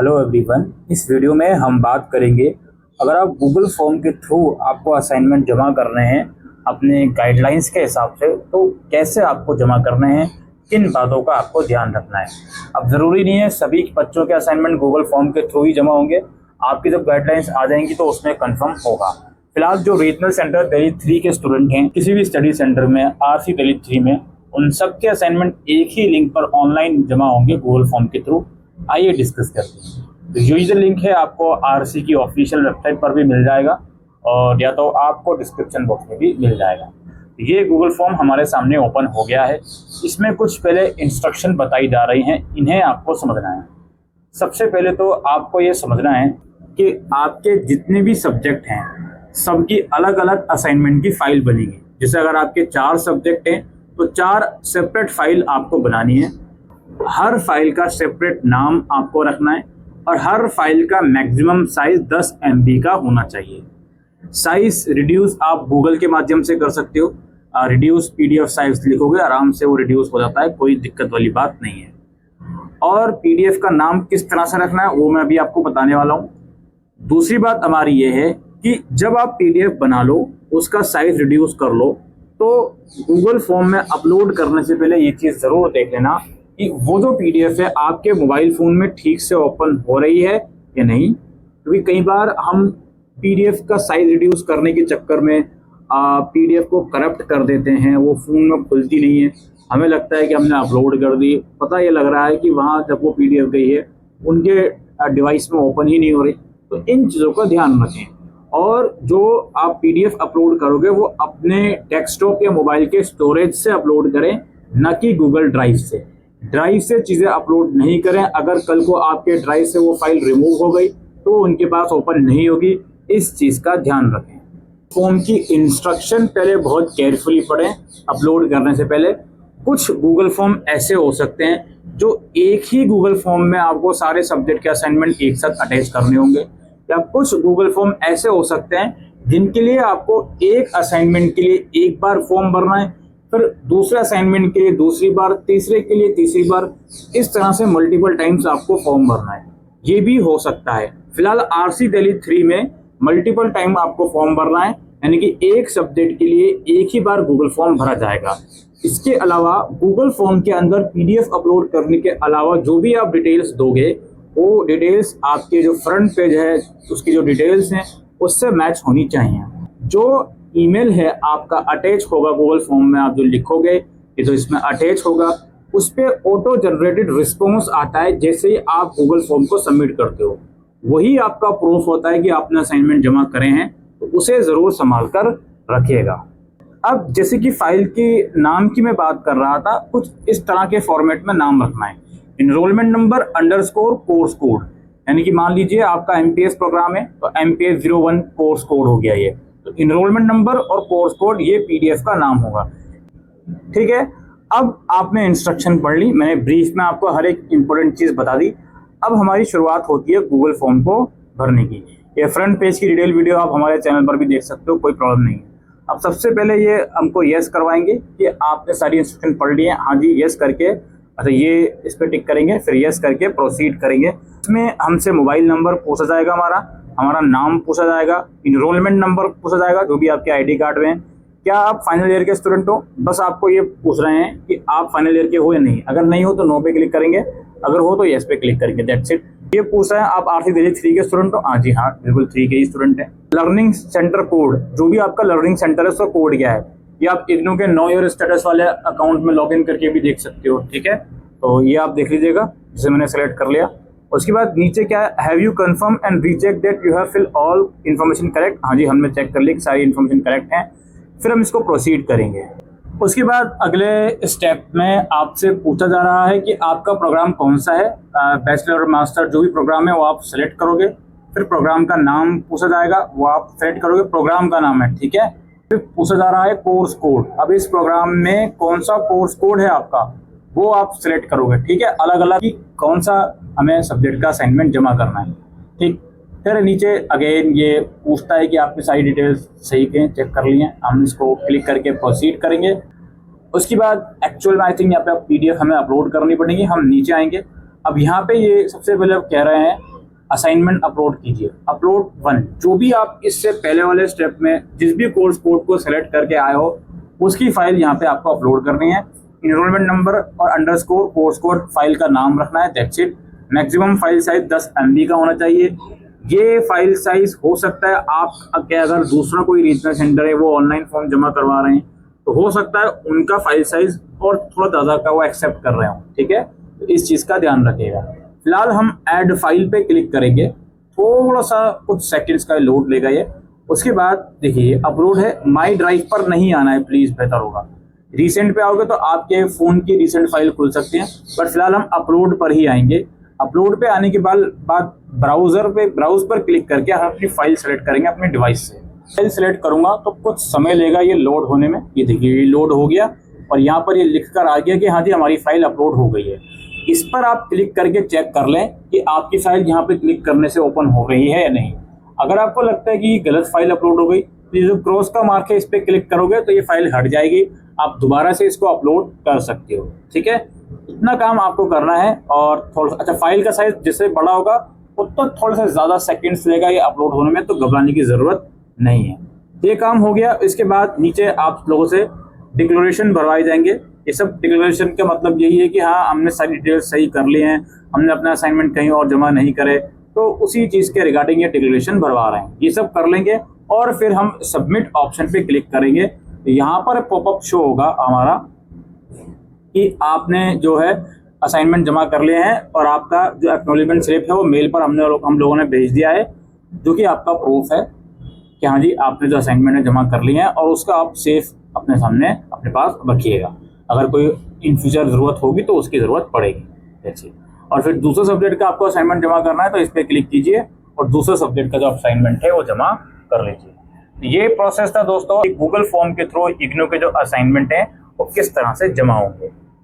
Hello everyone. इस video में हम बात करेंगे, अगर आप गूगल फॉर्म के थ्रू आपको असाइनमेंट जमा करने हैं अपने गाइडलाइंस के हिसाब से, तो कैसे आपको जमा करने हैं, किन बातों का आपको ध्यान रखना है। अब ज़रूरी नहीं है सभी बच्चों के असाइनमेंट गूगल फॉर्म के थ्रू ही जमा होंगे। आपकी जब गाइडलाइंस आ जाएंगी तो उसमें कंफर्म होगा। फिलहाल जो रीजनल सेंटर दिल्ली 3 के स्टूडेंट हैं किसी भी स्टडी सेंटर में, आरसी दिल्ली 3 में, उन सब के असाइनमेंट एक ही लिंक पर ऑनलाइन जमा होंगे गूगल फॉर्म के थ्रू। आइए डिस्कस करते हैं। तो यूजर लिंक है आपको आरसी की ऑफिशियल वेबसाइट पर भी मिल जाएगा और या तो आपको डिस्क्रिप्शन बॉक्स में भी मिल जाएगा। तो ये गूगल फॉर्म हमारे सामने ओपन हो गया है। इसमें कुछ पहले इंस्ट्रक्शन बताई जा रही हैं, इन्हें आपको समझना है। सबसे पहले तो आपको ये समझना है कि आपके जितने भी सब्जेक्ट हैं सबकी अलग अलग असाइनमेंट की फाइल बनेगी। जैसे अगर आपके 4 सब्जेक्ट हैं तो 4 सेपरेट फाइल आपको बनानी है। हर फाइल का सेपरेट नाम आपको रखना है और हर फाइल का मैक्सिमम साइज 10 MB का होना चाहिए। साइज रिड्यूस आप गूगल के माध्यम से कर सकते हो। रिड्यूस PDF साइज लिखोगे, आराम से वो रिड्यूस हो जाता है, कोई दिक्कत वाली बात नहीं है। और PDF का नाम किस तरह से रखना है वो मैं अभी आपको बताने वाला हूँ। दूसरी बात हमारी ये है कि जब आप PDF बना लो, उसका साइज रिड्यूस कर लो, तो गूगल फॉर्म में अपलोड करने से पहले ये चीज़ ज़रूर देख लेना कि वो जो PDF है आपके मोबाइल फ़ोन में ठीक से ओपन हो रही है या नहीं। क्योंकि कई बार हम PDF का साइज रिड्यूस करने के चक्कर में PDF को करप्ट कर देते हैं, वो फ़ोन में खुलती नहीं है। हमें लगता है कि हमने अपलोड कर दी, पता ये लग रहा है कि वहाँ जब वो PDF गई है उनके डिवाइस में ओपन ही नहीं हो रही। तो इन चीज़ों का ध्यान रखें। और जो आप PDF अपलोड करोगे वो अपने डेस्कटॉप या मोबाइल के स्टोरेज से अपलोड करें, न कि गूगल ड्राइव से। ड्राइव से चीज़ें अपलोड नहीं करें। अगर कल को आपके ड्राइव से वो फाइल रिमूव हो गई तो उनके पास ओपन नहीं होगी, इस चीज़ का ध्यान रखें। फॉर्म की इंस्ट्रक्शन पहले बहुत केयरफुली पढ़ें अपलोड करने से पहले। कुछ गूगल फॉर्म ऐसे हो सकते हैं जो एक ही गूगल फॉर्म में आपको सारे सब्जेक्ट के असाइनमेंट एक साथ अटैच करने होंगे, या कुछ गूगल फॉर्म ऐसे हो सकते हैं जिनके लिए आपको एक असाइनमेंट के लिए एक बार फॉर्म भरना है, फिर दूसरे असाइनमेंट के लिए दूसरी बार, तीसरे के लिए तीसरी बार, इस तरह से मल्टीपल टाइम्स आपको फॉर्म भरना है। ये भी हो सकता है। फिलहाल आरसी दिल्ली 3 में मल्टीपल टाइम आपको फॉर्म भरना है, यानी कि एक सब्जेक्ट के लिए एक ही बार गूगल फॉर्म भरा जाएगा। इसके अलावा गूगल फॉर्म के अंदर PDF अपलोड करने के अलावा जो भी आप डिटेल्स दोगे वो डिटेल्स आपके जो फ्रंट पेज है उसकी जो डिटेल्स हैं उससे मैच होनी चाहिए। जो ईमेल है आपका अटैच होगा गूगल फॉर्म में, आप जो लिखोगे ये तो इसमें अटैच होगा, उस पर ऑटो जनरेटेड रिस्पॉन्स आता है जैसे ही आप गूगल फॉर्म को सबमिट करते हो। वही आपका प्रूफ होता है कि आपने असाइनमेंट जमा करे हैं, तो उसे ज़रूर संभाल कर रखिएगा। अब जैसे कि फाइल की नाम की मैं बात कर रहा था, कुछ इस तरह के फॉर्मेट में नाम रखना है। Enrolment number underscore course code, यानी कि मान लीजिए आपका MPS प्रोग्राम है तो MPS 01 कोर्स कोड हो गया ये। तो इनरोलमेंट नंबर और कोर्स कोड ये PDF का नाम होगा। ठीक है, अब आपने इंस्ट्रक्शन पढ़ ली, मैंने ब्रीफ में आपको हर एक इंपॉर्टेंट चीज़ बता दी। अब हमारी शुरुआत होती है गूगल फॉर्म को भरने की। ये फ्रंट पेज की डिटेल वीडियो आप हमारे चैनल पर भी देख सकते हो, कोई प्रॉब्लम नहीं है। अब सबसे पहले ये हमको यस करवाएंगे कि आपने सारी इंस्ट्रक्शन पढ़ ली है। हाँ जी, यस करके, अच्छा ये इस पर टिक करेंगे, फिर यस करके प्रोसीड करेंगे। इसमें हमसे मोबाइल नंबर पूछा जाएगा, हमारा नाम पूछा जाएगा, इनरोलमेंट नंबर पूछा जाएगा जो भी आपके ID कार्ड में है। क्या आप फाइनल ईयर के स्टूडेंट हो, बस आपको ये पूछ रहे हैं कि आप फाइनल ईयर के हो या नहीं। अगर नहीं हो तो नो पे क्लिक करेंगे, अगर हो तो यस पे क्लिक करेंगे, दैट्स इट। ये पूछ रहे हैं आप आरसी दिल्ली 3 के स्टूडेंट हो। हाँ जी हाँ, बिल्कुल 3 के ही स्टूडेंट हैं। लर्निंग सेंटर कोड, जो भी आपका लर्निंग सेंटर है उसका कोड क्या है, ये आप इग्नू के नो योर स्टेटस वाले अकाउंट में लॉगिन करके भी देख सकते हो। ठीक है, तो ये आप देख लीजिएगा, जिसे मैंने सेलेक्ट कर लिया। उसके बाद नीचे क्या है, have you confirm and recheck that you have fill all information correct. हाँ जी, हमने चेक कर ली कि सारी इन्फॉर्मेशन करेक्ट है। फिर हम इसको प्रोसीड करेंगे। उसके बाद अगले स्टेप में आपसे पूछा जा रहा है कि आपका प्रोग्राम कौन सा है, बैचलर और मास्टर जो भी प्रोग्राम है वो आप सेलेक्ट करोगे। फिर प्रोग्राम का नाम पूछा जाएगा, वो आप सेलेक्ट करोगे, प्रोग्राम का नाम है। ठीक है, फिर पूछा जा रहा है कोर्स कोड। अब इस प्रोग्राम में कौन सा कोर्स कोड है आपका, वो आप सिलेक्ट करोगे। ठीक है, अलग अलग कि कौन सा हमें सब्जेक्ट का असाइनमेंट जमा करना है। ठीक, फिर नीचे अगेन ये पूछता है कि आपकी सारी डिटेल्स सही के चेक कर ली हैं, हम इसको क्लिक करके प्रोसीड करेंगे। उसके बाद एक्चुअल में आई थिंक यहाँ पे PDF हमें अपलोड करनी पड़ेगी। हम नीचे आएंगे। अब यहाँ पे ये सबसे पहले कह रहे हैं असाइनमेंट अपलोड कीजिए। अपलोड 1, जो भी आप इससे पहले वाले स्टेप में जिस भी कोर्स कोड को सेलेक्ट करके आए हो उसकी फाइल यहाँ पे आपको अपलोड करनी है। इनरोलमेंट नंबर और अंडरस्कोर कोर्स कोड फाइल का नाम रखना है, that's it. Maximum file size 10 MB का होना चाहिए। ये फाइल साइज हो सकता है आप क्या अगर दूसरा कोई रीजनल सेंटर है वो ऑनलाइन फॉर्म जमा करवा रहे हैं तो हो सकता है उनका फाइल साइज और थोड़ा ज़्यादा का वो एक्सेप्ट कर रहे हो, ठीक है। तो इस चीज़ का ध्यान रखिएगा। फिलहाल हम ऐड फाइल पे क्लिक करेंगे, थोड़ा सा कुछ सेकंड्स का लोड लेगा ये। उसके बाद देखिए अपलोड है, माई ड्राइव पर नहीं आना है प्लीज़, बेहतर होगा। रिसेंट पे आओगे तो आपके फ़ोन की रिसेंट फाइल खुल सकती है, बट फिलहाल हम अपलोड पर ही आएंगे। अपलोड पे आने के बाद ब्राउज पर क्लिक करके हम अपनी फाइल सेलेक्ट करेंगे अपने डिवाइस से। फाइल सेलेक्ट करूंगा तो कुछ समय लेगा ये लोड होने में। ये देखिए ये लोड हो गया और यहाँ पर ये लिख कर आ गया कि हाँ जी हमारी फाइल अपलोड हो गई है। इस पर आप क्लिक करके चेक कर लें कि आपकी फाइल यहाँ पे क्लिक करने से ओपन हो गई है या नहीं। अगर आपको लगता है कि गलत फाइल अपलोड हो गई तो ये जो क्रॉस का मार्क है इस पर क्लिक करोगे तो ये फाइल हट जाएगी, आप दोबारा से इसको अपलोड कर सकते हो, ठीक है। इतना काम आपको करना है। और थोड़ा अच्छा फाइल का साइज जिससे बड़ा होगा उतना थोड़ा सा ज़्यादा सेकेंड्स लेगा ये अपलोड होने में, तो घबराने की ज़रूरत नहीं है। ये काम हो गया। इसके बाद नीचे आप लोगों से डिक्लेरेशन भरवाए जाएंगे। ये सब डिक्लेरेशन का मतलब यही है कि हाँ हमने सारी डिटेल्स सही कर ली हैं, हमने अपना असाइनमेंट कहीं और जमा नहीं करे, तो उसी चीज़ के रिगार्डिंग ये डिक्लेरेशन भरवा रहे हैं। ये सब कर लेंगे और फिर हम सबमिट ऑप्शन पे क्लिक करेंगे। यहाँ पर पॉपअप शो होगा हमारा कि आपने जो है असाइनमेंट जमा कर लिए हैं और आपका जो एक्नॉलेजमेंट स्लिप है वो मेल पर हम लोगों ने भेज दिया है, जो कि आपका प्रूफ है कि हाँ जी आपने जो असाइनमेंट है जमा कर लिए हैं, और उसका आप सेफ अपने सामने अपने पास रखिएगा। अगर कोई इन फ्यूचर ज़रूरत होगी तो उसकी ज़रूरत पड़ेगी, जैसे। और फिर दूसरे सब्जेक्ट का आपको असाइनमेंट जमा करना है तो इस पर क्लिक कीजिए और दूसरे सब्जेक्ट का जो असाइनमेंट है वो जमा कर लीजिए। ये प्रोसेस था दोस्तों, गूगल फॉर्म के थ्रू इग्नू के जो असाइनमेंट हैं वो किस तरह से जमा होंगे।